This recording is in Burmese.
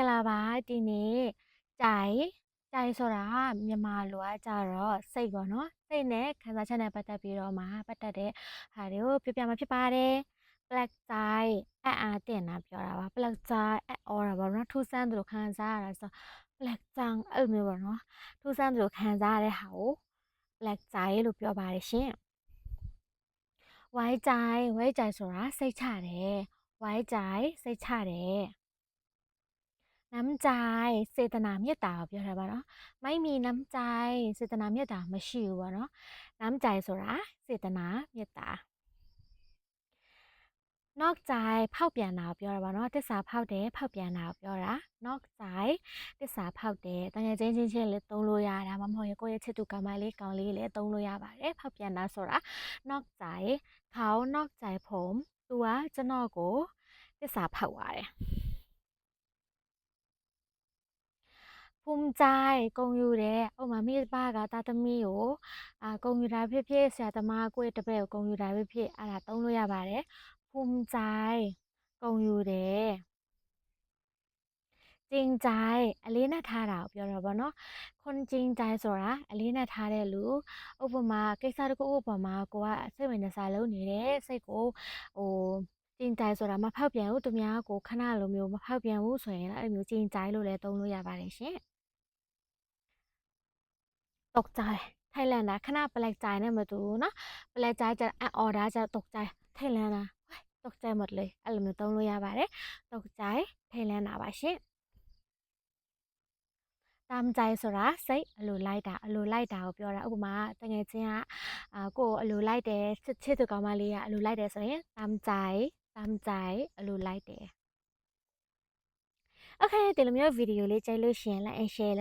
ကလာပါဒီနေ့ကြိုင်ဆိုတာမြန်မာလိုကကြတော့စိတ်ပေါ့နော်စိတ်နဲ့ခံစားချက်နဲ့ပတ်သက်ပြီးတော့မှပတ်သက်တဲ့ဟာတွေကိုပြောပြမှာဖြစ်ပါတယ် black ကြိုင်အားတင်တာပြောတာပါ black ကြိုင်အော်တာပေါ့နော်ထူးဆန်းသလိုခံစားရတာဆို black ကြိုင်အဲ့လိုမျိုးပေါ့နော်ထူးဆန်းသလိုခံစားရတဲ့ဟာကို black ကြိုင်လို့ပြောပါတယ်ရှင် white ကြိုင်ဆိုတာစိတ်ချတယ် white ကြိုင်စိတ်ချတယ်น้ำใจစေတနာမေတ္တာကိုပြောတာပါနော်ไม่มีน้ำใจစေတနာမေတ္တာမရှိဘူးပေါ့နော်น้ำใจဆိုတာစေတနာမေတ္တာนอกใจဖောက်ပြန်တာကိုပြောတာပါနော်တစ္ဆာဖောက်တယ်ဖောက်ပြန်တာကိုပြောတာนอกใจတစ္ဆာဖောက်တယ်တကယ်ချင်းလည်းသုံးလို့ရတာမဟုတ်ရင်ကိုယ့်ရဲ့ချစ်သူကောင်မလေးကောင်လေးလည်းသုံးလို့ရပါတယ်ဖောက်ပြန်တာဆိုတာนอกใจเขานอกใจผมသူကကျွန်တော်ကိုတစ္ဆာဖောက်ပါတယ်ภูมิใจဂုဏ်ယူတယ်ဥပမာမိဘကသားသမီးကိုဂုဏ်ယူတာဖြစ်ဖြစ်ဆရာသမားကိုယ့်ရဲ့တပည့်ကိုဂုဏ်ယူတာဖြစ်ဖြစ်အဲ့ဒါသုံးလို့ရပါတယ်ภูมิใจဂုဏ်ယူတယ်จริงใจအလေးနဲ့ထားတာကိုပြောတာပေါ့နော်คนจริงใจဆိုတာအလေးနဲ့ထားတဲ့လူဥပမာကိစ္စတစ်ခုဥပမာကိုကစိတ်ဝင်စားလုပ်နေတယ်စိတ်ကိုဟိုจริงใจဆိုတာမဖောက်ပြန်ဘူးသူများကိုခဏလိုမျိုးမဖောက်ပြန်ဘူးဆိုရင်အဲ့လိုမျိုးจริงใจလို့လည်းသုံးလို့ရပါတယ်ရှင်ตกใจไทยแลนด์นะခဏပလက်ใจနဲ့မတူဘူးเนาะပလက်ใจจะအော်ဒါจะตกใจไทยแลนด์นะตกใจหมดเลยအဲ့လိုမျိုးသုံးလို့ရပါတယ်ตกใจไทยแลนด์นะပါရှင်ตามใจဆိုတာစိတ်အလိုလိုက်တာကိုပြောတာဥပမာတကယ်ချင်းကကိုယ်အလိုလိုက်တယ်ချစ်သူကောင်မလေးကအလိုလိုက်တယ်ဆိုရင်ตามใจအလိုလိုက်တယ်โอเคဒီလိုမျိုးဗီဒီယိုလေးကြိုက်လို့ရှိရင် like and share